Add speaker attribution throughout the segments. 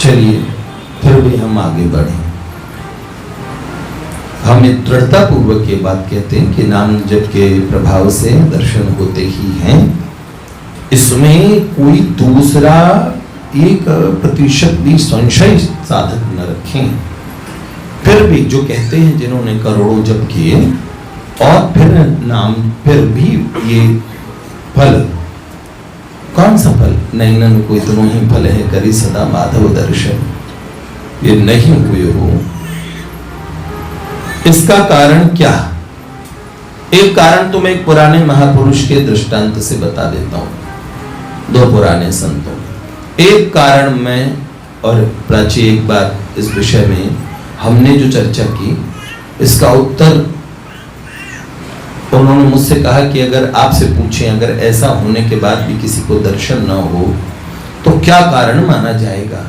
Speaker 1: चलिए फिर भी हम आगे बढ़े। हम दृढ़ता पूर्वक ये बात कहते हैं कि नाम जप के प्रभाव से दर्शन होते ही हैं। इसमें कोई दूसरा 1% भी संशय साधक न रखें। फिर भी जो कहते हैं जिन्होंने करोड़ों जप किए और फिर भी ये फल, कौन सा फल? नैनन को इतनो ही फल है करी सदा माधव दर्शन, ये नहीं हुए हो। इसका कारण क्या? एक कारण तो मैं एक पुराने महापुरुष के दृष्टांत से बता देता हूं, 2 पुराने संतों। एक कारण मैं और प्राची एक बार इस विषय में हमने जो चर्चा की, इसका उत्तर उन्होंने मुझसे कहा कि अगर आपसे पूछें, अगर ऐसा होने के बाद भी किसी को दर्शन न हो तो क्या कारण माना जाएगा?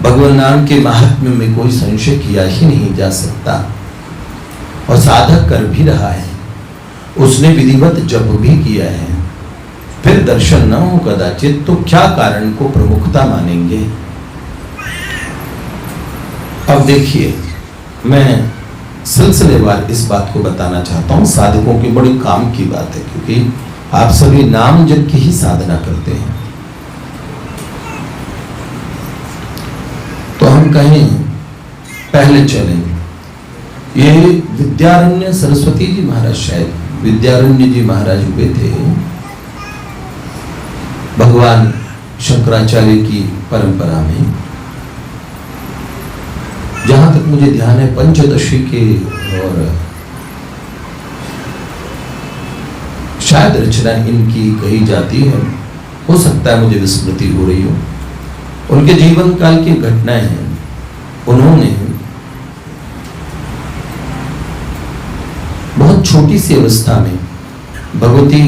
Speaker 1: भगवान नाम के महात्म्य में कोई संशय किया ही नहीं जा सकता और साधक कर भी रहा है, उसने विधिवत जप भी किया है, फिर दर्शन न हो कदाचित, तो क्या कारण को प्रमुखता मानेंगे? अब देखिए, मैं सिलसिलेवार इस बात को बताना चाहता हूं। साधकों की बड़ी काम की बात है, क्योंकि आप सभी नाम जप की ही साधना करते हैं। तो हम कहें पहले चलें, ये विद्यारण्य सरस्वती जी महाराज, शायद विद्यारण्य जी महाराज हुए थे, भगवान शंकराचार्य की परंपरा में। जहां तक मुझे ध्यान है पंचदशी के, और शायद रचना इनकी कही जाती है, हो सकता है मुझे विस्मृति हो रही हो। उनके जीवन काल की घटनाएं हैं। उन्होंने बहुत छोटी सी अवस्था में भगवती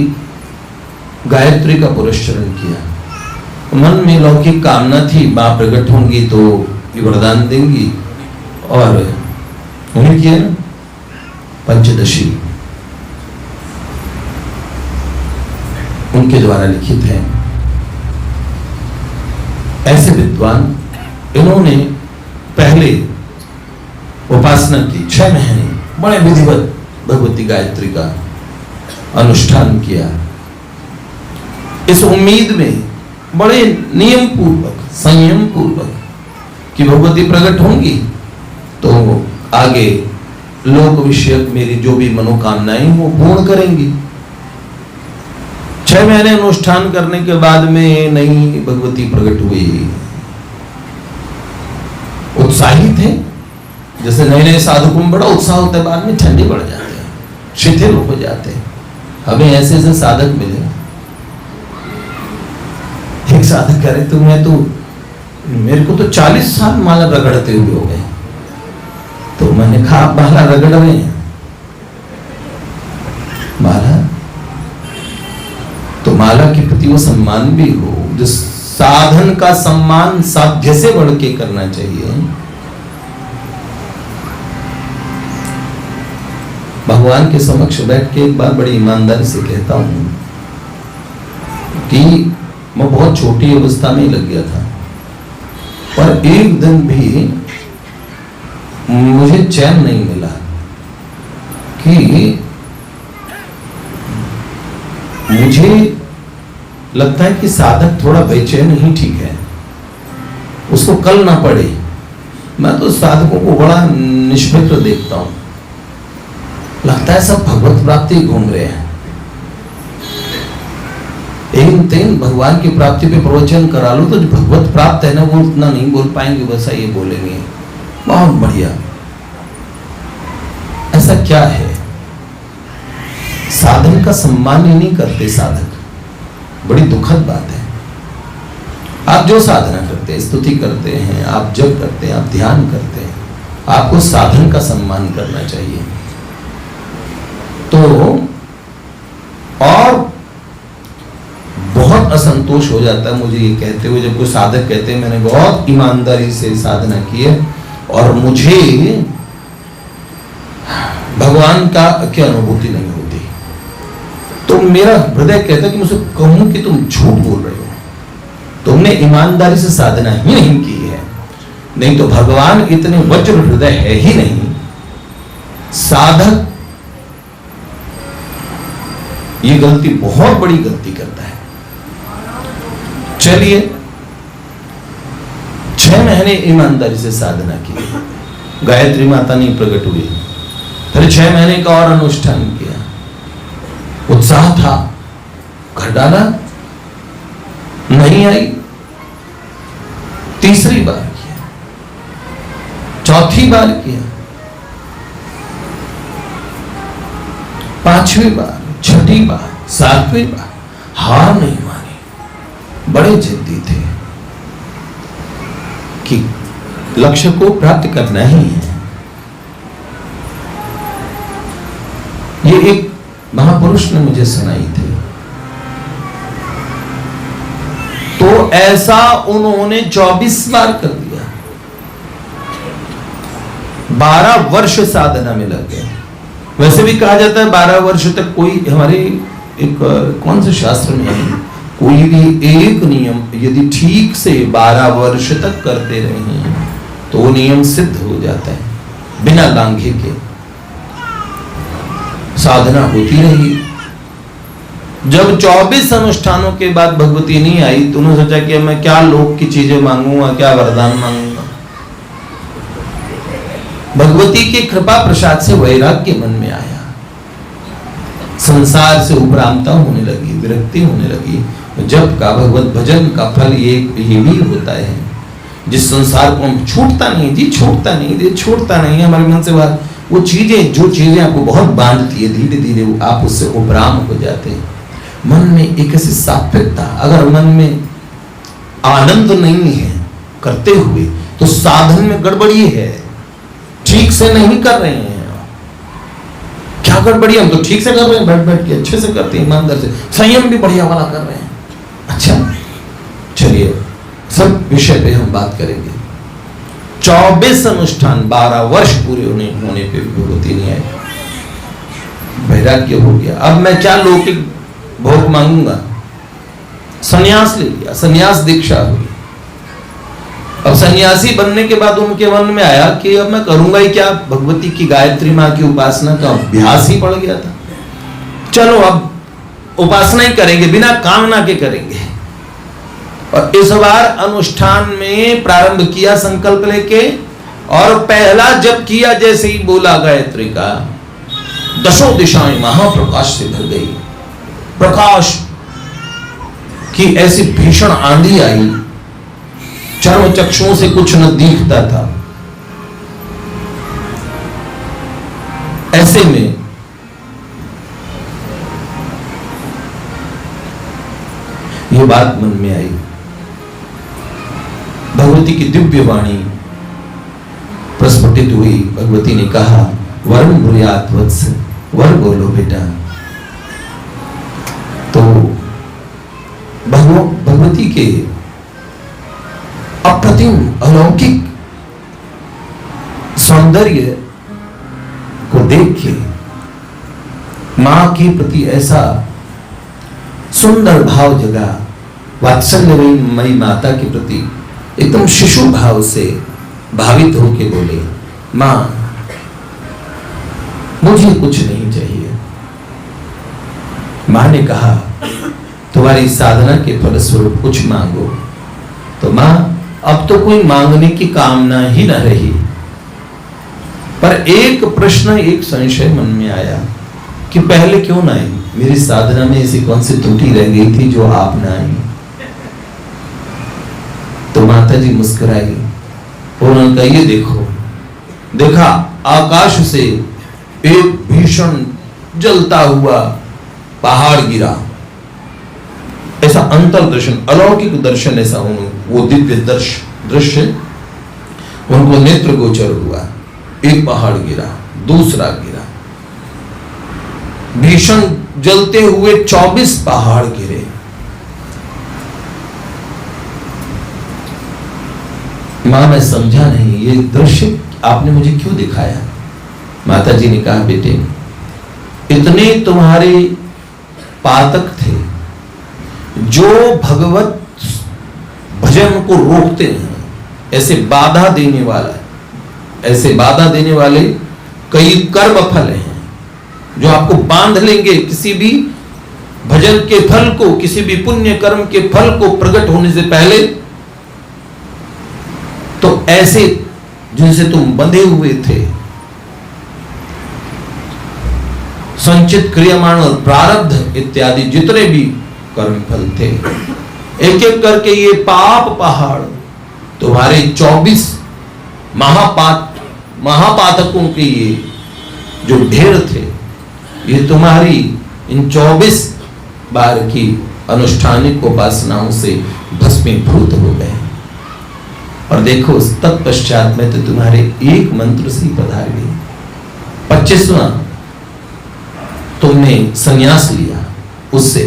Speaker 1: गायत्री का पुरस्चरण किया। मन में लौकिक कामना थी, मां प्रकट होंगी तो ये वरदान देंगी, और उन्हें किया ना पंचदशी उनके द्वारा लिखित है। ऐसे विद्वान, इन्होंने पहले उपासना की 6 महीने, बड़े विधिवत भगवती गायत्री का अनुष्ठान किया, इस उम्मीद में बड़े नियम पूर्वक, संयम पूर्वक कि भगवती प्रकट होंगी तो आगे लोक विषयक मेरी जो भी मनोकामनाएं वो पूर्ण करेंगी। 6 महीने अनुष्ठान करने के बाद में नहीं भगवती प्रकट हुई। उत्साहित थे, जैसे नए नए साधकों में बड़ा उत्साह होता है, बाद में ठंडे पड़ जाते हैं, शिथिल हो जाते हैं। हमें ऐसे ऐसे साधक मिले। एक साधक कह रहे थे, मैं तो, मेरे को तो 40 साल माला रगड़ते हुए हो गए। तो मैंने कहा, आप माला रगड़ रहे हैं? माला, तो माला के प्रति वो सम्मान भी हो, जो साधन का सम्मान साध्य से बढ़ के करना चाहिए। भगवान के समक्ष बैठ के एक बार बड़ी ईमानदारी से कहता हूं कि मैं बहुत छोटी अवस्था में ही लग गया था, पर एक दिन भी मुझे चैन नहीं मिला कि मुझे लगता है कि साधक थोड़ा बेचैन ही ठीक है, उसको कल ना पड़े। मैं तो साधकों को बड़ा निष्मित्र देखता हूं, लगता है सब भगवत प्राप्ति घूम रहे हैं। एक दिन भगवान की प्राप्ति पे प्रवचन करा लो तो जो भगवत प्राप्त है ना, वो उतना नहीं बोल पाएंगे, वैसा ये बोलेंगे। बहुत बढ़िया। ऐसा क्या है? साधन का सम्मान ही नहीं करते साधक, बड़ी दुखद बात है। आप जो साधना करते हैं, स्तुति करते हैं, आप जप करते हैं, आप ध्यान करते हैं, आपको साधन का सम्मान करना चाहिए। तो और बहुत असंतोष हो जाता है मुझे ये कहते हुए, जब कोई साधक कहते हैं मैंने बहुत ईमानदारी से साधना की है और मुझे भगवान का क्या अनुभूति नहीं होती, तो मेरा हृदय कहता है कि मुझसे कहूं कि तुम झूठ बोल रहे हो, तुमने ईमानदारी से साधना ही नहीं की है। नहीं तो भगवान इतने वज्र हृदय है ही नहीं। साधक ये गलती, बहुत बड़ी गलती करता है। चलिए 6 महीने ईमानदारी से साधना की, गायत्री माता नहीं प्रकट हुई, फिर 6 महीने का और अनुष्ठान किया, उत्साह था, घर डाला, नहीं आई। तीसरी बार किया, चौथी बार किया, 5वीं बार, 6ठी बार, 7वीं बार, हार नहीं मानी। बड़े जिद्दी थे कि लक्ष्य को प्राप्त करना ही है। ये एक महापुरुष ने मुझे सुनाई थी। तो ऐसा उन्होंने 24 बार कर दिया, 12 वर्ष साधना में लग गए। वैसे भी कहा जाता है 12 वर्ष तक कोई, हमारे एक कौन से शास्त्र में है, कोई भी एक नियम यदि ठीक से 12 वर्ष तक करते रहे तो वो नियम सिद्ध हो जाता है, बिना लांघे के साधना होती रही। जब 24 अनुष्ठानों के बाद भगवती नहीं आई तो उन्होंने सोचा कि मैं क्या लोक की चीजें मांगूंगा, क्या वरदान मांगूंगा। भगवती की कृपा प्रसाद से वैराग्य मन में आया, संसार से उपरामता होने लगी, विरक्ति होने लगी। जब का भगवत भजन का फल ये भी होता है, जिस संसार को हम छूटता नहीं जी, छूटता नहीं जी, छूटता नहीं हमारे मन से बात, वो चीजें, जो चीजें आपको बहुत बांधती है, धीरे धीरे आप उससे उपराम हो जाते हैं। मन में एक ऐसी सात्विकता, अगर मन में आनंद नहीं है करते हुए तो साधन में गड़बड़ी है, ठीक से नहीं कर रहे हैं। क्या गड़बड़ी? हम तो ठीक से कर रहे हैं, बैठ बैठ के अच्छे से करते हैं, ईमानदार से, संयम भी बढ़िया वाला कर रहे हैं। अच्छा चलिए सब विषय पे हम बात करेंगे। 24 अनुष्ठान 12 वर्ष पूरे होने पे भगवती नहीं आई, वैराग्य हो गया। अब मैं क्या लौकिक भोग मांगूंगा, सन्यास ले लिया, सन्यास दीक्षा हुई। अब सन्यासी बनने के बाद उनके मन में आया कि अब मैं करूंगा ही क्या, भगवती की गायत्री माँ की उपासना का अभ्यास ही पड़ गया था। चलो अब उपासना ही करेंगे, बिना कामना के करेंगे। और इस बार अनुष्ठान में प्रारंभ किया संकल्प लेके, और पहला जब किया, जैसे ही बोला गायत्री का, 10 दिशाएं महाप्रकाश से भर गई। प्रकाश की ऐसी भीषण आंधी आई, चर्म चक्षुओं से कुछ न दिखता था। ऐसे में यह बात मन में आई, भगवती की दिव्य वाणी प्रस्फुटित हुई। भगवती ने कहा, वरम ब्रूयात वत्स, वर बोलो बेटा। तो भगवती के अप्रतिम अलौकिक सौंदर्य को देख के मां के प्रति ऐसा सुंदर भाव जगा, वात्सल्यमयी माता के प्रति एकदम शिशु भाव से भावित होके बोले, मां मुझे कुछ नहीं चाहिए। मां ने कहा, तुम्हारी साधना के फलस्वरूप कुछ मांगो। तो मां, अब तो कोई मांगने की कामना ही न रही, पर एक प्रश्न, एक संशय मन में आया कि पहले क्यों ना आई? मेरी साधना में ऐसी कौन सी त्रुटि रह गई थी जो आप ना आई? तो माता जी मुस्कुराई और उन्होंने कहा, ये देखो, देखा आकाश से एक भीषण जलता हुआ पहाड़ गिरा। ऐसा अंतर दर्शन, अलौकिक दर्शन ऐसा वो दिव्य दृश्य उनको नेत्र गोचर हुआ। एक पहाड़ गिरा, दूसरा गिरा, भीषण जलते हुए 24 पहाड़ गिरे। मां, मैं समझा नहीं, ये दृश्य आपने मुझे क्यों दिखाया? माता जी ने कहा, बेटे, इतने तुम्हारे पातक थे जो भगवत भजन को रोकते हैं, ऐसे बाधा देने वाला, ऐसे बाधा देने वाले कई कर्म फल हैं जो आपको बांध लेंगे किसी भी भजन के फल को, किसी भी पुण्य कर्म के फल को प्रकट होने से पहले। तो ऐसे जिनसे तुम बंधे हुए थे, संचित क्रियमाण और प्रारब्ध इत्यादि जितने भी कर्म फल थे, एक एक करके ये पाप पहाड़ तुम्हारे 24 महापातकों के ये जो ढेर थे, ये तुम्हारी इन 24 बार की अनुष्ठानिक उपासनाओं से भस्मीभूत हो गए। और देखो तत्पश्चात में तो तुम्हारे एक मंत्र से पधार गई। 25वां तुमने संन्यास लिया उससे,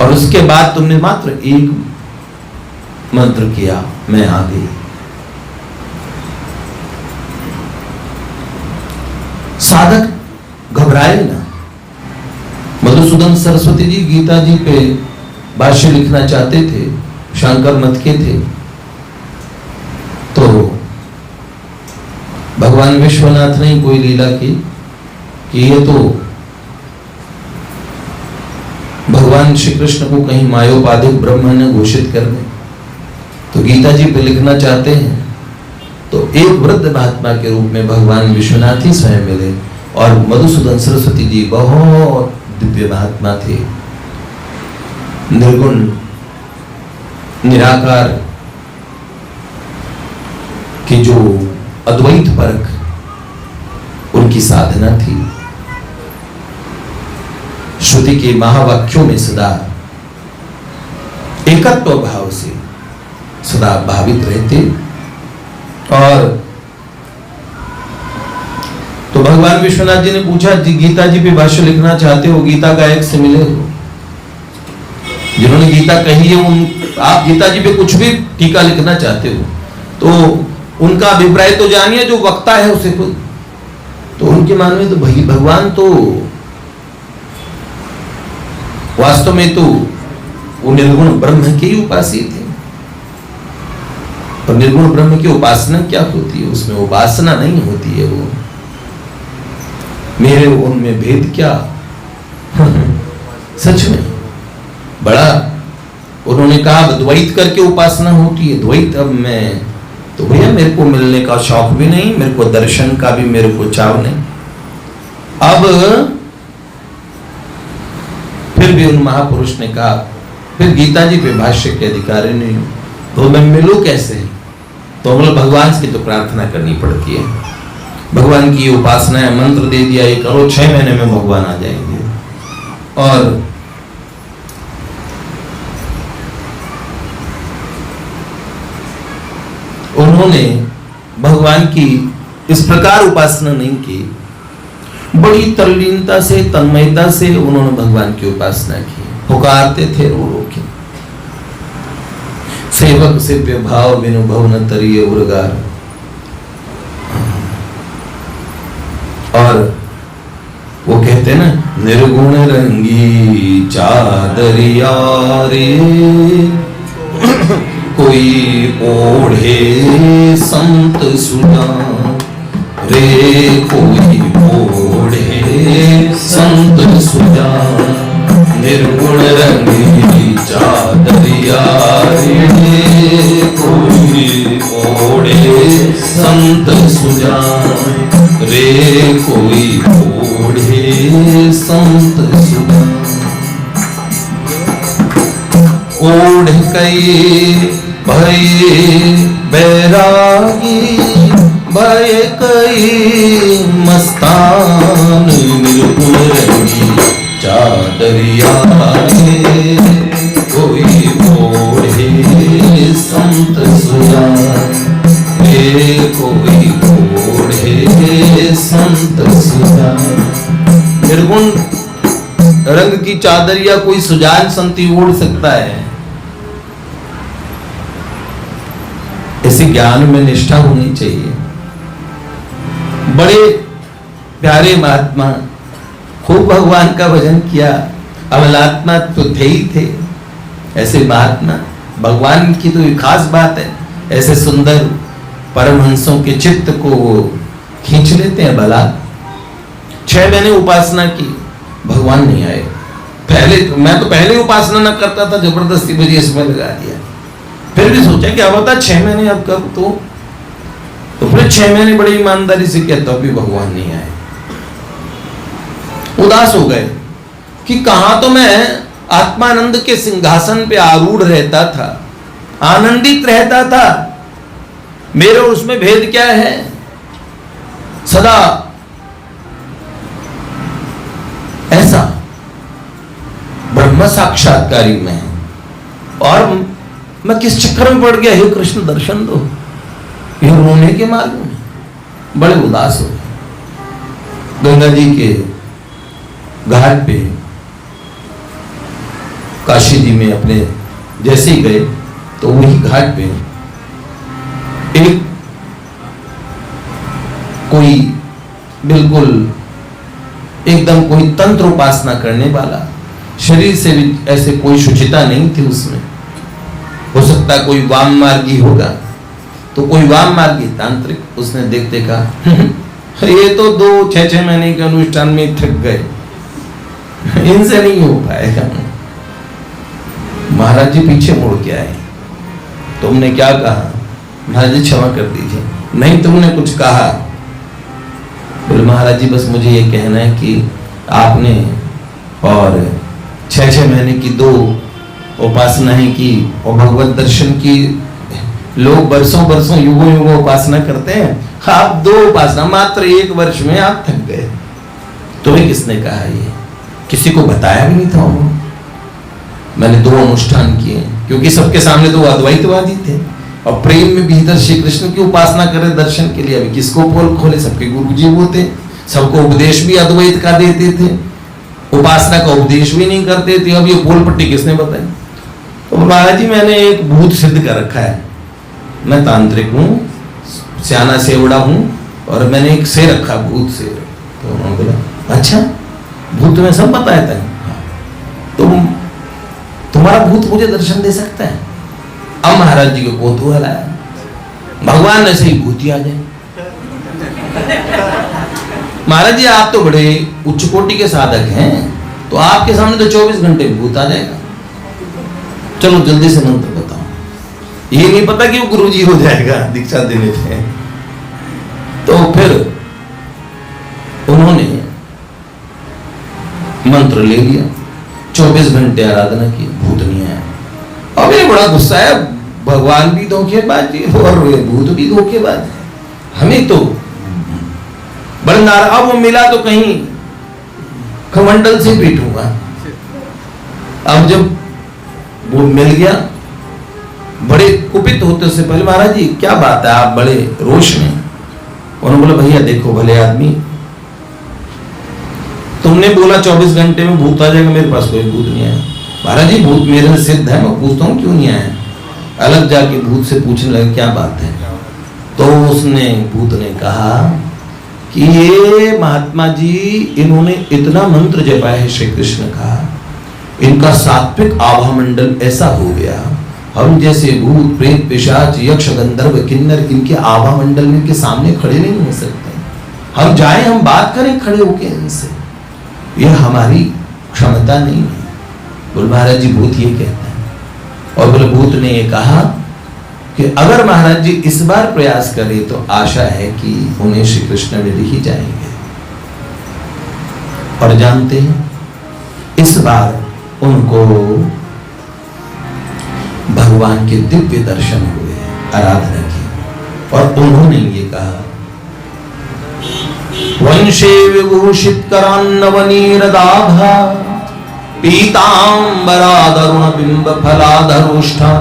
Speaker 1: और उसके बाद तुमने मात्र एक मंत्र किया, मैं आ गई। साधक घबराए ना। मधुसूदन सरस्वती जी गीता जी पे भाष्य लिखना चाहते थे, शंकर मत के थे, तो भगवान विश्वनाथ ने कोई लीला की कि ये तो भगवान श्री कृष्ण को कहीं मायोपाधिक ब्रह्म ने घोषित कर दे, तो गीता जी पे लिखना चाहते हैं। तो एक वृद्ध महात्मा के रूप में भगवान विश्वनाथ ही स्वयं मिले, और मधुसूदन सरस्वती जी बहुत दिव्य महात्मा थे, निर्गुण निराकार की जो अद्वैत परख उनकी साधना थी। श्रुति के महावाक्यों में सदा एकत्व भाव से सदा भावित रहते। और तो भगवान विश्वनाथ जी ने पूछा, जी गीता जी पे भाष्य लिखना चाहते हो, गीता गायक से मिले हो, जिन्होंने गीता कही है, आप गीता जी पे कुछ भी टीका लिखना चाहते हो तो उनका अभिप्राय तो जानिए, जो वक्ता है उसे खुद। तो उनके मान में तो भगवान तो वास्तव में तो वो निर्गुण ब्रह्म के ही उपासी थे। और निर्गुण ब्रह्म की उपासना क्या होती है? उसमें उपासना नहीं होती है, वो मेरे उनमें भेद क्या। सच में बड़ा उन्होंने कहा द्वैत करके उपासना होती है। द्वैत अब मैं तो भैया मेरे को मिलने का शौक भी नहीं, मेरे को दर्शन का भी मेरे को चाव नहीं। अब फिर भी उन महापुरुष ने कहा, फिर गीता जी पे भाष्य के अधिकारी नहीं हूं तो मैं मिलूं कैसे? तो मतलब भगवान की तो प्रार्थना करनी पड़ती है, भगवान की उपासना है, मंत्र दे दिया, ये करो, 6 महीने में भगवान आ जाएंगे। और उन्होंने भगवान की इस प्रकार उपासना नहीं की, बड़ी तल्लीनता से, तन्मयता से उन्होंने भगवान की उपासना की। पुकारते थे रो रो के, सेवक सेव्य भाव बिनु भव न तरिये उर्गार। और वो कहते हैं ना, निर्गुण रंगी चादरिया रे कोई ओढ़े संत सुजान रे, कोई ओढ़े संत सुजान। निर्गुण रंगी चादरिया रे कोई ओढ़े संत सुजान रे, कोई ओढ़े संत सुजान। ओढ़ कई भय बैरागी भय कई मस्तान, निर्गुण रंगी चादरिया रे कोई ओढ़े संत सुजान रे, कोई ओढ़े संत सुजान। निर्गुण रंग की चादरिया कोई सुजान संती ओढ़ सकता है। ऐसे ज्ञान में निष्ठा होनी चाहिए। बड़े प्यारे महात्मा, खूब भगवान का भजन किया, अमलात्मा तो थे ही थे। ऐसे महात्मा, भगवान की तो एक खास बात है, ऐसे सुंदर परमहंसों के चित्त को खींच लेते हैं। भला 6 महीने उपासना की, भगवान नहीं आए। मैं तो पहले उपासना न करता था, जबरदस्ती मुझे इसमें लगा दिया। फिर भी सोचा क्या होता 6 महीने अब कब तो फिर 6 महीने बड़ी ईमानदारी से किया, तो भी भगवान नहीं आए। उदास हो गए कि कहां तो मैं आत्मानंद के सिंहासन पे आरूढ़ रहता था, आनंदित रहता था, मेरे और उसमें भेद क्या है? सदा ऐसा ब्रह्म साक्षात्कारी में, और मैं किस चक्कर में पड़ गया? हे कृष्ण दर्शन दो। ये रोने के मालूम है, बड़े उदास हो गए। गंगा जी के घाट पे काशी जी में अपने जैसे ही गए तो वही घाट पे एक कोई बिल्कुल एकदम कोई तंत्र उपासना करने वाला, शरीर से भी ऐसे कोई शुचिता नहीं थी उसमें, हो सकता है कोई वाम मार्गी होगा, तो कोई वाम मार्गी तांत्रिक, उसने देखते कहा ये तो 2-6 महीने के अनुष्ठान में थक गए, इनसे नहीं हो पाएगा। महाराज जी पीछे मुड़ के आए, तुमने क्या कहा? महाराज जी क्षमा कर दीजिए। नहीं, तुमने कुछ कहा? बोले महाराज जी बस मुझे ये कहना है कि आपने और 6 महीने की 2 उपासनाएं की और भगवत दर्शन की, लोग बरसों युगों उपासना करते हैं, आप 2 उपासना मात्र 1 वर्ष में आप थक गए। तुम्हें किसने कहा? ये किसी को बताया भी नहीं था उन्होंने। मैंने 2 अनुष्ठान किए, क्योंकि सबके सामने 2 अद्वैतवादी थे और प्रेम में भीतर श्री कृष्ण की उपासना करे दर्शन के लिए। अभी किसको पोल खोले? सबके गुरुजी वो थे, सबको उपदेश भी अद्वैत का देते थे, उपासना का उपदेश भी नहीं करते थे। अब ये पोल पट्टी किसने बताई? तो महाराज जी मैंने एक भूत सिद्ध कर रखा है, मैं तांत्रिक हूँ, सियाना सेवड़ा हूँ, और मैंने एक से रखा भूत से। तो उन्होंने बोला अच्छा भूत तुम्हें सब बताया था? तुम्हारा भूत मुझे दर्शन दे सकता है? अब महाराज जी को कौतूहल आया, भगवान ऐसे ही भूत ही आ जाए। महाराज जी आप तो बड़े उच्च कोटि के साधक हैं, तो आपके सामने तो 24 घंटे भूत आ जाएगा। चलो जल्दी से मंत्र बताओ। ये नहीं पता कि वो गुरुजी हो जाएगा दीक्षा देने से। तो फिर उन्होंने मंत्र ले लिया, 24 घंटे आराधना की, भूत नहीं आया। अब ये बड़ा गुस्सा है, भगवान भी धोखेबाज और भूत भी धोखेबाज है, हमें तो बड़ा नाराज। अब वो मिला तो कहीं कमंडल से पीटूंगा। अब जब वो मिल गया, बड़े कुपित होते से पहले महाराज जी क्या बात है, आप बड़े रोष में? उन्होंने बोला भैया देखो भले आदमी, तुमने बोला 24 घंटे में भूत आ जाएगा, मेरे पास कोई भूत नहीं आया। महाराज जी भूत मेरे से सिद्ध है, मैं पूछता हूँ क्यों नहीं आया? अलग जाके भूत से पूछने लगे क्या बात है? तो उसने भूत ने कहा कि ये महात्मा जी इन्होंने इतना मंत्र जपा है श्री कृष्ण का, इनका सात्विक आभा मंडल ऐसा हो गया, हम जैसे भूत प्रेत पिशाच यक्ष गंधर्व किन्नर इनके आभा मंडल में इनके सामने खड़े नहीं हो सकते। हम जाए हम बात करें खड़े होके इनसे, ये हमारी क्षमता नहीं है। बोल महाराज जी भूत ये कहता है। और बोले भूत ने ये कहा कि अगर महाराज जी इस बार प्रयास करें तो आशा है कि उन्हें श्री कृष्ण मिल ही जाएंगे। और जानते हैं इस बार उनको भगवान के दिव्य दर्शन हुए, आराधना की, और उन्होंने ये कहा वंशे विभूषित करान्नवनीरदाभा पीतांबरादरुण बिंब फलाधरुष्ठा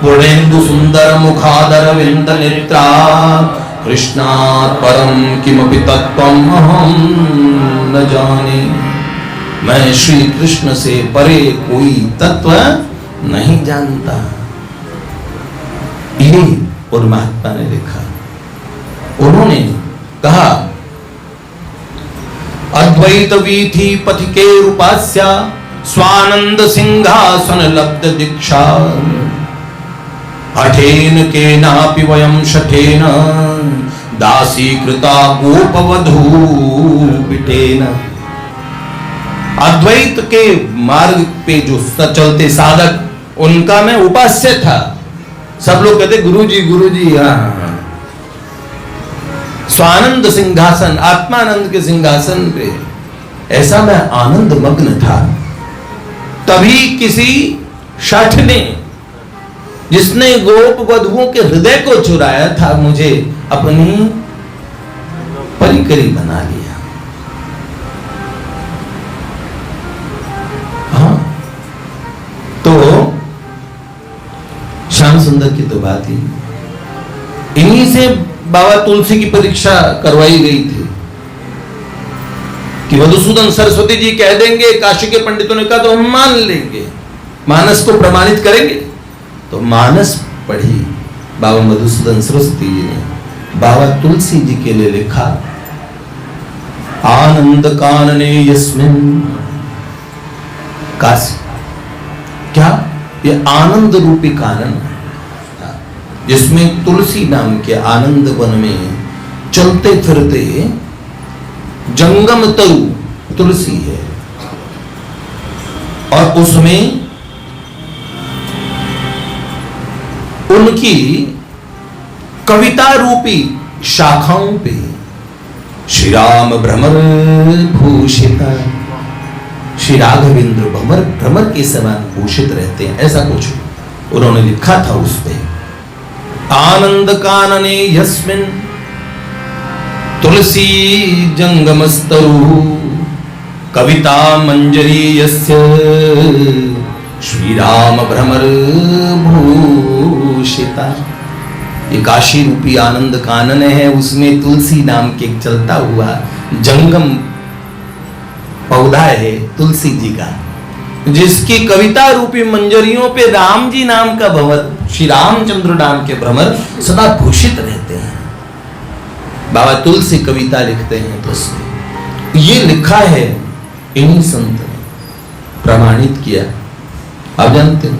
Speaker 1: पूर्णेन्दु सुंदर मुखादर विंद नेत्रा कृष्णात् परम किमपि तत्त्वम् अहं न जाने। मैं श्री कृष्ण से परे कोई तत्व नहीं जानता। ये और महात्मा ने लिखा, उन्होंने कहा अद्वैत वीथि पथिके उपास्या स्वानंद सिंहासन लब्ध दीक्षा हठेन के नापि वयम शठेन दासी कृता गोपवधू पिटेन। अद्वैत के मार्ग पे जो चलते साधक, उनका मैं उपास्य था। सब लोग कहते गुरुजी गुरुजी। हाँ, स्वानंद सिंहासन, आत्मानंद के सिंहासन पे ऐसा मैं आनंद मग्न था। तभी किसी शठ ने, जिसने गोप वधुओं के हृदय को चुराया था, मुझे अपनी परिकरी बना लिया। हाँ, तो श्याम सुंदर की तो बात ही, इन्हीं से बाबा तुलसी की परीक्षा करवाई गई थी कि मधुसूदन सरस्वती जी कह देंगे, काशी के पंडितों ने कहा तो हम मान लेंगे, मानस को प्रमाणित करेंगे। तो मानस पढ़ी बाबा मधुसूदन सरस्वती जी ने, बाबा तुलसी जी के लिए लिखा, आनंद कानने यस्मिन काशी। क्या ये आनंद रूपी कानन, जिसमें तुलसी नाम के आनंद वन में चलते फिरते जंगम तरु तुलसी है, और उसमें उनकी कविता रूपी शाखाओं पे श्री राम भ्रमर भूषिता, श्री राघवेंद्र भ्रमर भ्रमर के समान भूषित रहते हैं, ऐसा कुछ उन्होंने लिखा था उस पे। आनंद कानने यस्मिन तुलसी जंगमस्तरु कविता मंजरी यस्य श्री राम भ्रमर भूषिता। ये काशी रूपी आनंद कानन है, उसमें तुलसी नाम के चलता हुआ जंगम पौधा है तुलसी जी का, जिसकी कविता रूपी मंजरियों पे राम जी नाम का भंवर, श्री रामचंद्र नाम के भ्रमर सदा भूषित रहते हैं। बाबा तुलसी कविता लिखते हैं, तो उसमें ये लिखा है, इन्हीं संत ने प्रमाणित किया। आप जानते हो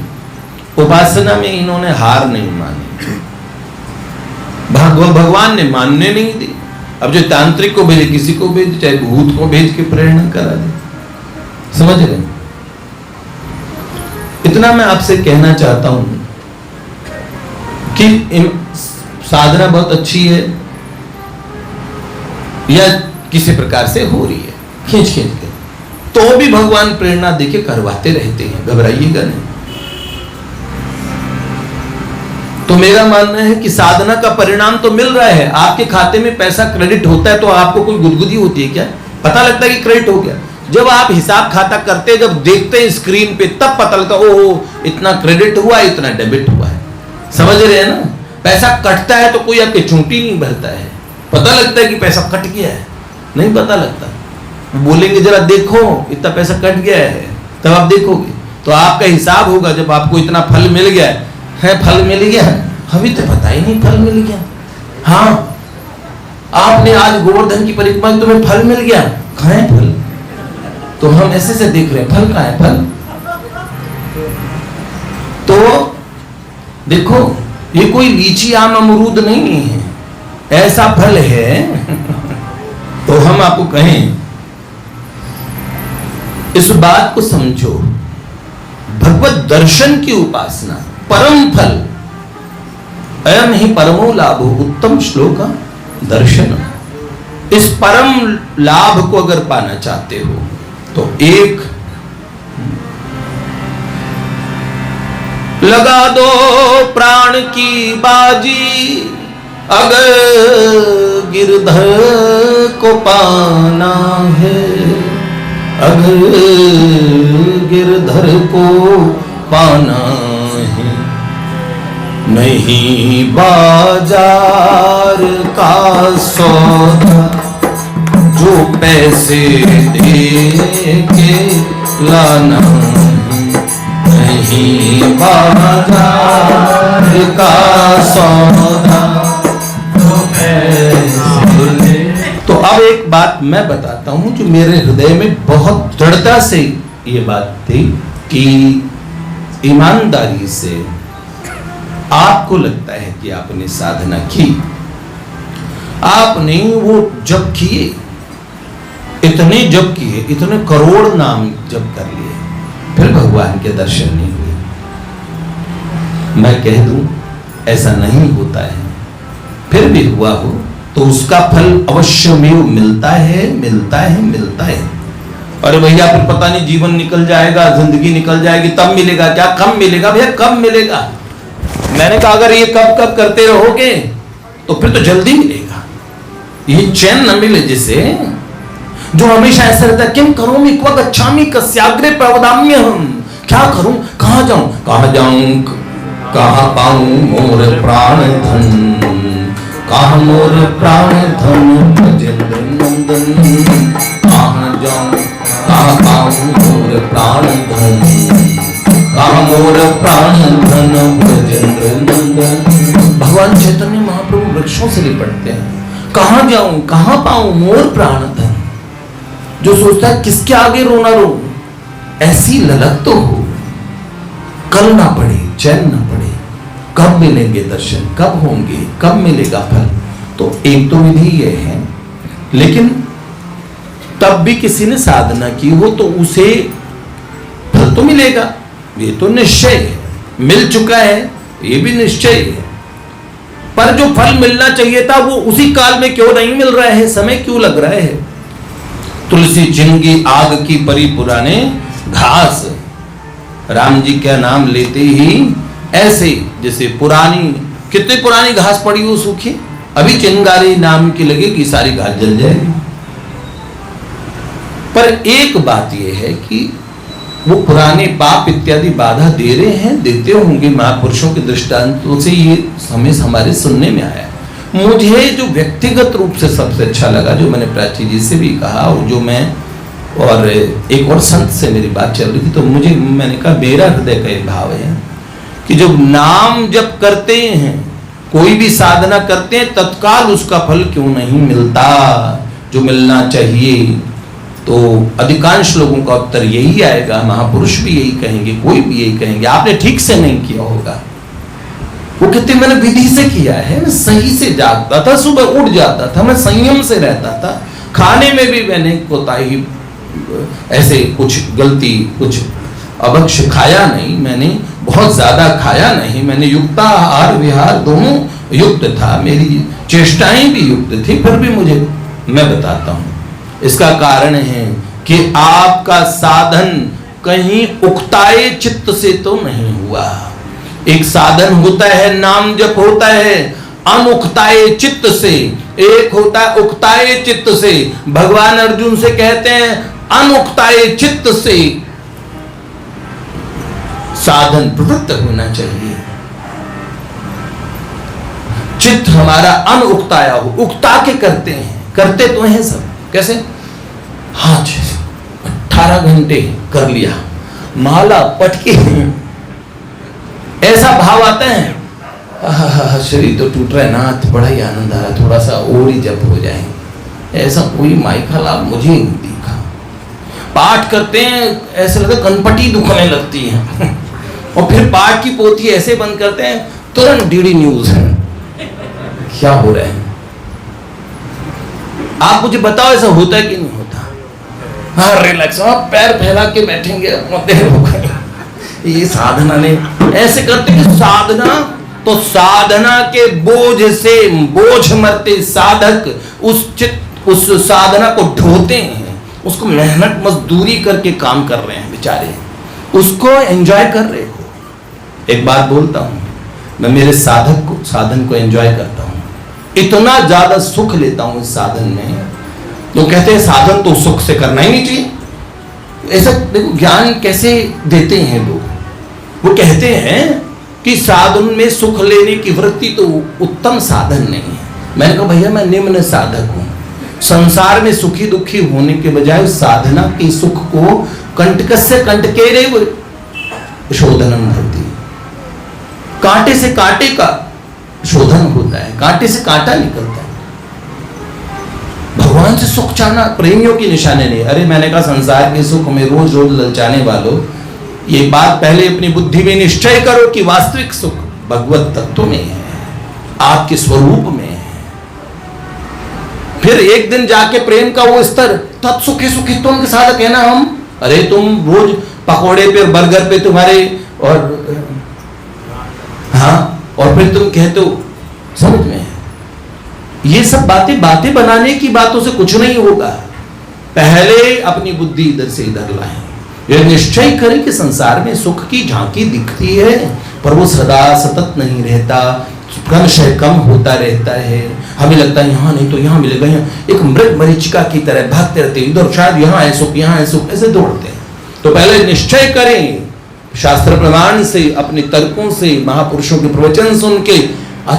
Speaker 1: उपासना में इन्होंने हार नहीं मानी, भगवान ने मानने नहीं दी। अब जो तांत्रिक को भेजे, किसी को भेजे, चाहे भूत को भेज के प्रेरणा करा दे, समझ रहे? इतना मैं आपसे कहना चाहता हूं कि साधना बहुत अच्छी है, या किसी प्रकार से हो रही है खींच खींच के, तो भी भगवान प्रेरणा देके करवाते रहते हैं, घबराइएगा नहीं। तो मेरा मानना है कि साधना का परिणाम तो मिल रहा है, आपके खाते में पैसा क्रेडिट होता है, तो आपको कोई गुदगुदी होती है क्या? पता लगता है कि क्रेडिट हो गया। जब आप हिसाब खाता करते हैं, जब देखते हैं स्क्रीन पे, तब पता लगता है ओह इतना क्रेडिट हुआ, इतना डेबिट हुआ है। समझ रहे हैं ना? पैसा कटता है तो कोई आपकी चूंटी नहीं भरता है, पता लगता है कि पैसा कट गया है, नहीं पता लगता। बोलेंगे जरा देखो इतना पैसा कट गया है, तब आप देखोगे तो आपका हिसाब होगा। जब आपको इतना फल मिल गया है, फल मिल गया, अभी तो पता ही नहीं फल मिल गया। हाँ, आपने आज गोवर्धन की परिक्रमा, तुम्हें फल मिल गया, कहाँ है फल? तो हम ऐसे से देख रहे हैं, फल कहाँ है? फल तो देखो, ये कोई लीची आम अमरूद नहीं है, ऐसा फल है। तो हम आपको कहें, इस बात को समझो, भगवत दर्शन की उपासना परम फल, अयम ही परमो लाभो उत्तम श्लोक दर्शन। इस परम लाभ को अगर पाना चाहते हो तो एक लगा दो प्राण की बाजी, अगर गिरधर को पाना है, अगर गिरधर को पाना है, नहीं बाजार का सौदा जो पैसे दे के लाना, नहीं बाजार का सौदा जो पैसे दे। तो अब एक बात मैं बताता हूं जो मेरे हृदय में बहुत दृढ़ता से ये बात थी कि ईमानदारी से आपको लगता है कि आपने साधना की, आपने वो जप किए, इतने जप किए, इतने करोड़ नाम जप कर लिए, फिर भगवान के दर्शन नहीं हुए। मैं कह दूं ऐसा नहीं होता है, फिर भी हुआ हो तो उसका फल अवश्य में मिलता है, मिलता है, मिलता है। अरे भैया फिर पता नहीं जीवन निकल जाएगा, जिंदगी निकल जाएगी, तब मिलेगा क्या? कब मिलेगा भैया, कब मिलेगा? मैंने कहा अगर ये कब कब करते रहोगे तो फिर तो जल्दी मिलेगा। ये चैन न मिले जिसे, जो हमेशा ऐसा रहता है किम करोमि क्व गच्छामि कस्याग्रे प्रवदाम्यहम्, क्या करूं, कहां जाऊं, कहां जाऊं, कहां पाऊं मोर प्राण धन, कहां मोर प्राण धन ब्रजेंद्र नंदन, कहां जाऊं, कहां पाऊं मोर प्राण धन, कहां मोर प्राण धन ब्रजेंद्र नंदन। भगवान चैतन्य महाप्रभु वृक्षों से लिपटते हैं, कहां जाऊं, कहां पाऊं मोर प्राण धन। जो सोचता है किसके आगे रोना रो, ऐसी ललक तो हो, कल ना पड़े, चैन ना पड़े, कब मिलेंगे दर्शन, कब होंगे, कब मिलेगा फल। तो एक तो विधि ये है, लेकिन तब भी किसी ने साधना की हो तो उसे फल तो मिलेगा, ये तो निश्चय है, मिल चुका है, ये भी निश्चय है। पर जो फल मिलना चाहिए था वो उसी काल में क्यों नहीं मिल रहा है, समय क्यों लग रहा है? तुलसी चिंगी आग की परी पुराने घास, राम जी का नाम लेते ही ऐसे जैसे पुरानी, कितनी पुरानी घास पड़ी हो सूखी, अभी चिंगारी नाम की लगेगी सारी घास जल जाएगी। पर एक बात यह है कि वो पुराने पाप इत्यादि बाधा दे रहे हैं, देते होंगे, महापुरुषों के दृष्टांतों से ये हमें हमारे सुनने में आया। मुझे जो व्यक्तिगत रूप से सबसे अच्छा लगा, जो मैंने प्राची जी से भी कहा और जो मैं और एक और संत से मेरी बात चल रही थी, तो मैंने कहा मेरा हृदय का ये भाव है कि जब नाम जप करते हैं, कोई भी साधना करते हैं, तत्काल उसका फल क्यों नहीं मिलता जो मिलना चाहिए? तो अधिकांश लोगों का उत्तर यही आएगा, महापुरुष भी यही कहेंगे, कोई भी यही कहेंगे, आपने ठीक से नहीं किया होगा। वो कहते मैंने विधि से किया है, मैं सही से जागता था, सुबह उठ जाता था, मैं संयम से रहता था, खाने में भी मैंने कोताही, ऐसे कुछ गलती, कुछ अभक्ष खाया नहीं, मैंने बहुत ज्यादा खाया नहीं, मैंने युक्ताहार विहार दोनों युक्त था, मेरी चेष्टाएं भी युक्त थी, फिर भी मैं बताता हूं इसका कारण है कि आपका साधन कहीं उक्ताए चित्त से तो नहीं हुआ। एक साधन होता है, नाम जप होता है अनुक्ताए चित्त से, एक होता है उक्ताए चित्त से। भगवान अर्जुन से कहते हैं अनुक्ताए चित्त से साधन प्रवृत्त होना चाहिए, चित्त हमारा अनुक्ताया हो, उक्ता के करते हैं, करते तो हैं सब। कैसे? हाँ 18 घंटे कर लिया, माला पटके, ऐसा भाव आता है, शरीर तो टूट रहा है, नाथ बड़ा ही आनंद आ रहा है, थोड़ा सा और ही जप हो जाए। ऐसा कोई माई का लाभ मुझे नहीं दिखा। पाठ करते हैं, ऐसे लगता कनपटी दुखने लगती है और फिर पाठ की पोथी ऐसे बंद करते हैं, तुरंत डीडी न्यूज है, क्या हो रहा है? आप मुझे बताओ ऐसा होता है कि नहीं होता? हाँ रिलैक्स, आप पैर फैला के बैठेंगे, ये साधना ने ऐसे करते कि साधना, तो साधना के बोझ से बोझ मरते साधक उस साधना को ढोते हैं, उसको मेहनत मजदूरी करके काम कर रहे हैं बेचारे, उसको एंजॉय कर रहे हो। एक बात बोलता हूं, मैं मेरे साधन को एंजॉय करता हूं, इतना ज्यादा सुख लेता हूं इस साधन में। तो कहते हैं साधन तो सुख से करना ही नहीं चाहिए। ऐसा देखो ज्ञान कैसे देते हैं लोग, वो कहते हैं कि साधन में सुख लेने की वृत्ति तो उत्तम साधन नहीं है। मैंने कहा भैया मैं निम्न साधक हूं, संसार में सुखी दुखी होने के बजाय साधना के सुख को कंटकस्य कंटकेरे शोधनम भवति, कांटे से कांटे का शोधन होता है, कांटे से कांटा निकलता है। भगवान से सुख चाहना प्रेमियों की निशानी नहीं। अरे मैंने कहा संसार के सुख में रोज रोज ललचाने वालों, ये बात पहले अपनी बुद्धि में निश्चय करो कि वास्तविक सुख भगवत तत्व में है, आपके स्वरूप में है। फिर एक दिन जाके प्रेम का वो स्तर, तत्सुखे सुखित्वम के साधक है ना हम। अरे तुम रोज पकोड़े पे बर्गर पे तुम्हारे और हाँ, और फिर तुम कहते हो, समझ में है? ये सब बातें बनाने की बातों से कुछ नहीं होगा। पहले अपनी बुद्धि इधर से इधर लाएं, ये निश्चय करें कि संसार में सुख की झांकी दिखती है, पर वो सदा सतत नहीं रहता, क्रमशः कम होता रहता है। हमें लगता है यहाँ नहीं तो यहाँ मिलेगा, यहाँ एक मृग मरीचिका की तरह भागते रहते, इधर शायद यहाँ है सुख, यहाँ है सुख, ऐसे दौड़ते हैं। तो पहले निश्चय करें, शास्त्र प्रमाण से, अपने तर्कों से, महापुरुषों के प्रवचन सुन के,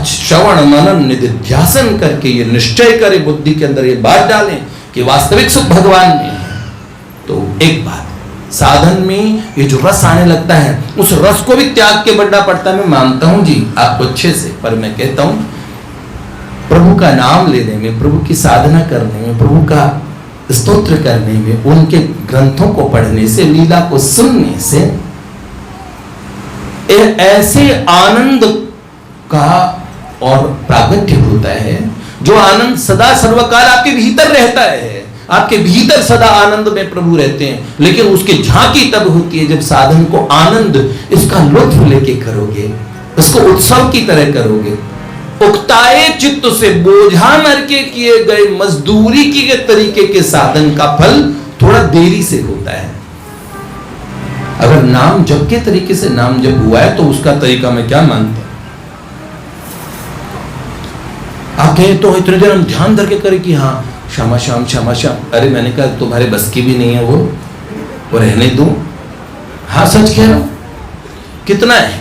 Speaker 1: श्रवण मनन निधिध्यासन करके ये निश्चय करें, बुद्धि के अंदर ये बात डालें कि वास्तविक सुख भगवान में है। तो एक बात, साधन में ये जो रस आने लगता है, उस रस को भी त्याग के बढ़ना पड़ता है। मैं मानता हूं जी आपको अच्छे से, पर मैं कहता हूं प्रभु का नाम लेने में, प्रभु की साधना करने में, प्रभु का स्तोत्र करने में, उनके ग्रंथों को पढ़ने से, लीला को सुनने से ऐसे आनंद का और प्रागट्य होता है, जो आनंद सदा सर्वकाल आपके भीतर रहता है। आपके भीतर सदा आनंद में प्रभु रहते हैं, लेकिन उसकी झांकी तब होती है जब साधन को आनंद, इसका लुत्फ लेके करोगे, उसको उत्सव की तरह करोगे। उक्ताए चित्त से बोझा नर के किए गए मजदूरी के तरीके के साधन का फल थोड़ा देरी से होता है। अगर नाम जप के तरीके से नाम जप हुआ है तो उसका तरीका मैं क्या मानता हूं। आप कहें तो इतने देर हम ध्यान धर के करें कि हाँ श्यामा श्याम श्यामा श्याम, अरे मैंने कहा तुम्हारे बस की भी नहीं है वो रहने दो। हाँ सच कह रहा हूं। कितना है,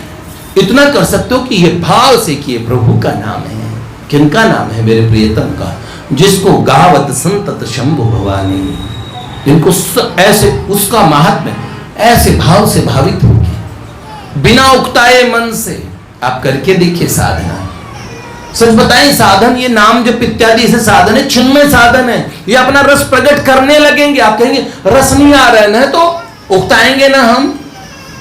Speaker 1: इतना कर सकते हो कि ये भाव से कि ये प्रभु का नाम है। किनका नाम है? मेरे प्रियतम का, जिसको गावत संतत शंभु भवानी, जिनको ऐसे उसका महात्म्य ऐसे भाव से भावित होगी, बिना उकताए मन से आप करके देखिए साधना। सच बताएं, साधन ये नाम जप इत्यादि से साधन है, चिन्मय साधन है। ये अपना रस प्रकट करने लगेंगे। आप कहेंगे रस नहीं आ रहा है ना, तो उकताएंगे ना हम।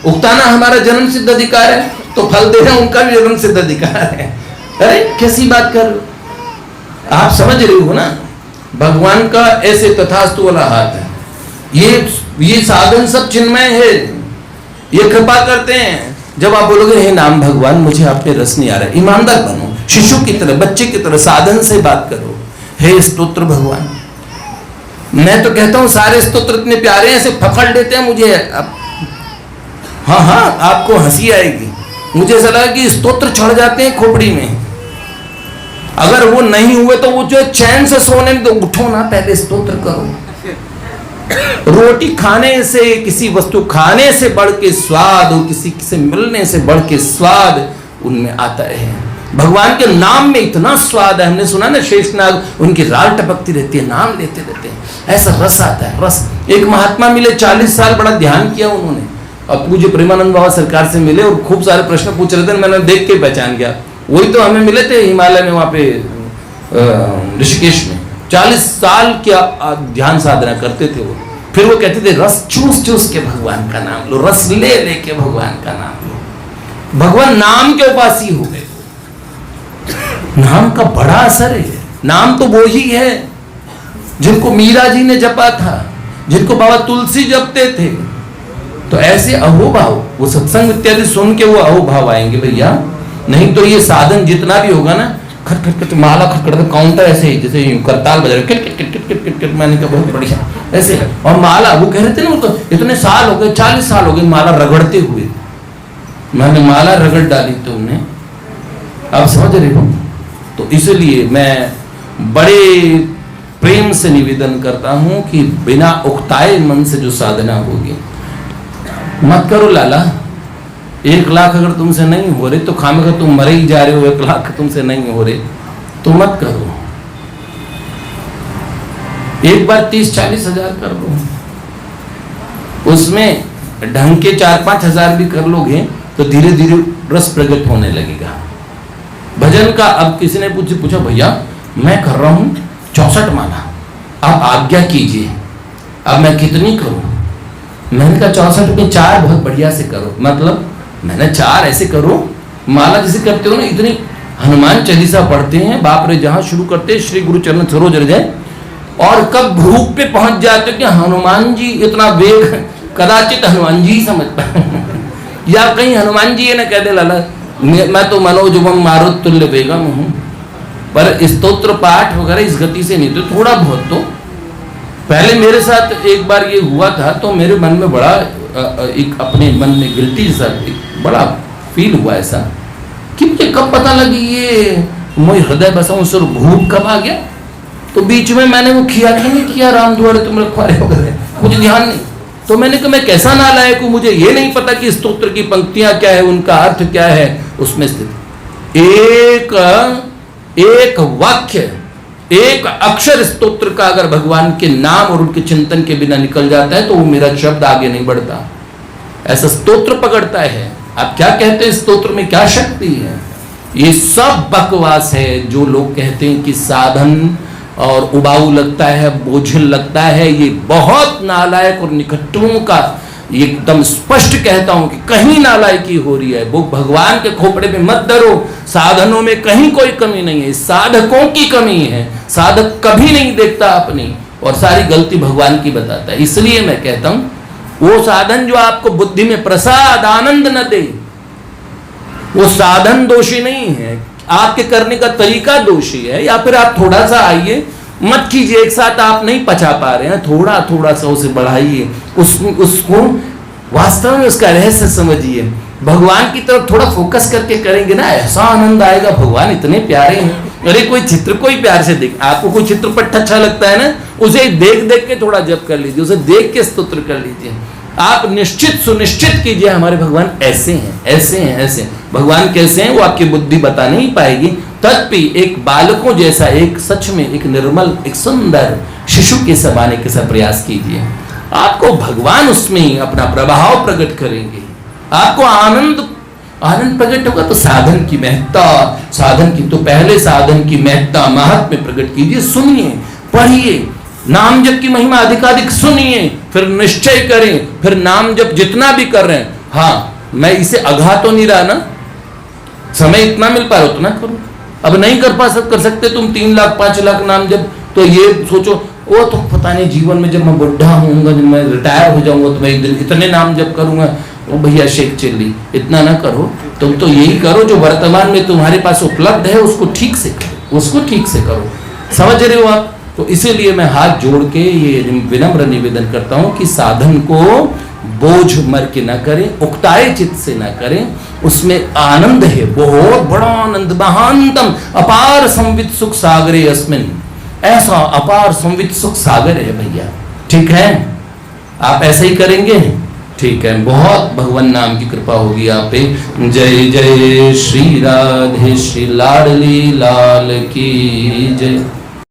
Speaker 1: उकताना हमारा जन्म सिद्ध अधिकार है, तो फल देना उनका भी जन्म सिद्ध अधिकार है। अरे कैसी बात कर रहे हो आप? समझ रहे हो ना? भगवान का ऐसे तथास्तु वाला हाथ है। ये साधन सब चिन्मय है, ये कृपा करते हैं। जब आप बोलोगे हे नाम भगवान मुझे आप पे रस नहीं आ रहा है, ईमानदार बनो, शिशु की तरह, बच्चे की तरह साधन से बात करो। हे स्तोत्र भगवान, मैं तो कहता हूं सारे स्तोत्र इतने प्यारे हैं, ऐसे पकड़ लेते हैं मुझे। हाँ आपको हंसी आएगी। मुझे ऐसा लगा कि स्तोत्र चढ़ जाते हैं खोपड़ी में। अगर वो नहीं हुए तो वो जो चैन से सोने में, तो उठो ना, पहले स्तोत्र करो। रोटी खाने से, किसी वस्तु खाने से बढ़ के स्वाद, और किसी से मिलने से बढ़ के स्वाद उनमें आता है। भगवान के नाम में इतना स्वाद है। हमने सुना ना शेषनाग, उनकी राल टपकती रहती है नाम लेते रहते हैं, ऐसा रस आता है। रस, एक महात्मा मिले, 40 साल बड़ा ध्यान किया उन्होंने, और पूज्य प्रेमानंद बाबा सरकार से मिले और खूब सारे प्रश्न पूछ रहे थे। मैंने देख के पहचान गया, वही तो हमें मिले थे हिमालय में, वहां पे ऋषिकेश में। 40 साल क्या ध्यान साधना करते थे वो। फिर वो कहते थे रस चूस चूस के भगवान का नाम लो, रस ले लेके भगवान का नाम लो। भगवान नाम के उपासी हो गए। नाम का बड़ा असर है। नाम तो वो ही है जिनको मीरा जी ने जपा था, जिनको बाबा तुलसी जपते थे। तो ऐसे अहोभाव, वो सत्संग इत्यादि सुन के वो अहोभाव आएंगे भैया। नहीं तो ये साधन जितना भी होगा ना, खट खट खट माला खटखट, काउंटर ऐसे जैसे करताल बजा रहे, kit kit kit kit kit kit, मैंने कहा बहुत बढ़िया ऐसे। और माला, वो कह रहे थे ना उनको, इतने साल हो गए, 40 साल हो गए माला रगड़ते हुए। मैंने माला रगड़ डाली तुमने, आप समझ रहे हो? तो इसलिए मैं बड़े प्रेम से निवेदन करता हूं कि बिना उकताए मन से जो साधना होगी मत करो लाला। 1 लाख अगर तुमसे नहीं हो रहे तो खामखा तुम मरे ही जा रहे हो। 1 लाख तुमसे नहीं हो रहे तो मत करो। एक बार 30-40 हजार कर लो, उसमें ढंग के 4-5 हजार भी कर लोगे तो धीरे धीरे रस प्रकट होने लगेगा। भजन का अब किसी ने पूछा भैया मैं कर रहा हूं 64 माला, आप आज्ञा कीजिए, अब मैं कितनी करूं? मैंने कहा 64 में 4 बहुत बढ़िया से करो। मतलब मैंने 4 ऐसे करो,
Speaker 2: माला जैसे करते हो ना, इतनी हनुमान चालीसा पढ़ते हैं, बाप रे, जहां शुरू करते हैं श्री गुरु चरण सरोज रज, और कब भूख पे पहुंच जाते कि हनुमान जी इतना वेग, कदाचित हनुमान जी समझ पाए या कहीं हनुमान जी ये ना कह दे लाला मैं तो मनोजवम मारुत तुल्य वेगम हूं, पर स्तोत्र पाठ वगैरह इस गति से नहीं, तो थोड़ा बहुत तो पहले मेरे साथ एक बार ये हुआ था, तो मेरे मन में बड़ा एक अपने मन में गिल्टी जैसा एक बड़ा फील हुआ ऐसा कि मुझे कब पता लगी ये मोह हृदय बसाऊं सुर भूप कब आ गया। तो बीच में मैंने वो किया कि नहीं किया, राम द्वारे तुम रखवारे वगैरह, मुझे ध्यान नहीं। तो मैंने कहा मैं कैसा नालायक हूं, मुझे ये नहीं पता कि स्तोत्र की पंक्तियां क्या है, उनका अर्थ क्या है, उसमें स्थित एक वाक्य, एक अक्षर स्तोत्र का अगर भगवान के नाम और उनके चिंतन के बिना निकल जाता है तो वो मेरा शब्द आगे नहीं बढ़ता। ऐसा स्तोत्र पकड़ता है। आप क्या कहते हैं स्तोत्र में क्या शक्ति है? ये सब बकवास है जो लोग कहते हैं कि साधन और उबाऊ लगता है, बोझिल लगता है। ये बहुत नालायक और निकट्टुओं का एकदम स्पष्ट कहता हूं कि कहीं नालायकी हो रही है। वो भगवान के खोपड़े में मत डरो, साधनों में कहीं कोई कमी नहीं है, साधकों की कमी है। साधक कभी नहीं देखता अपनी, और सारी गलती भगवान की बताता है। इसलिए मैं कहता हूं वो साधन जो आपको बुद्धि में प्रसाद आनंद न दे, वो साधन दोषी नहीं है, आपके करने का तरीका दोषी है। या फिर आप थोड़ा सा आइए, मत कीजिए एक साथ, आप नहीं पचा पा रहे हैं, थोड़ा थोड़ा सा उसे बढ़ाइए, उसको वास्तव में उसका रहस्य समझिए। भगवान की तरफ थोड़ा फोकस करके करेंगे ना, ऐसा आनंद आएगा। भगवान इतने प्यारे हैं। अरे कोई चित्र कोई प्यार से देख, आपको कोई चित्रपट अच्छा लगता है ना, उसे देख देख के थोड़ा जप कर लीजिए, उसे देख के स्तोत्र कर लीजिए। आप निश्चित सुनिश्चित कीजिए हमारे भगवान ऐसे हैं, ऐसे हैं, ऐसे हैं। भगवान कैसे हैं वो आपकी बुद्धि बता नहीं पाएगी। तथापि एक बालकों जैसा, एक सच में एक निर्मल, एक सुंदर शिशु के समाने के साथ प्रयास कीजिए। आपको भगवान उसमें ही अपना प्रभाव प्रकट करेंगे, आपको आनंद प्रकट होगा। तो साधन की महत्ता, साधन की तो पहले साधन की महत्ता महात्म्य प्रकट कीजिए, सुनिए, पढ़िए, नाम जप की महिमा अधिकाधिक सुनिए, फिर निश्चय करें, फिर नाम जप जितना भी कर रहे हैं, हाँ मैं इसे अघा तो नहीं रहा ना, समय इतना मिल पा रहा उतना करो। अब नहीं कर सकते तुम 3 लाख 5 लाख नाम जप, तो ये सोचो वो तो पता नहीं जीवन में जब मैं बुढ़ा होऊंगा, जब मैं रिटायर हो जाऊंगा तो मैं एक दिन इतने नाम जप करूंगा। ओ भैया शेख चिल्ली, इतना ना करो। तुम तो यही करो जो वर्तमान में तुम्हारे पास उपलब्ध है, उसको ठीक से करो, उसको ठीक से करो। समझ रहे हो आप? तो इसीलिए मैं हाथ जोड़ के ये विनम्र निवेदन करता हूं कि साधन को बोझ मर के ना करें, उकताए चित्त से ना करें। उसमें आनंद है, बहुत बड़ा आनंद, महानतम अपार संवित सुख सागरे अस्मिन। ऐसा अपार संवित सुख सागर है भैया। ठीक है, आप ऐसे ही करेंगे? ठीक है, बहुत भगवान नाम की कृपा होगी आप पे। जय जय श्री राधे श्री लाडली लाल की जय।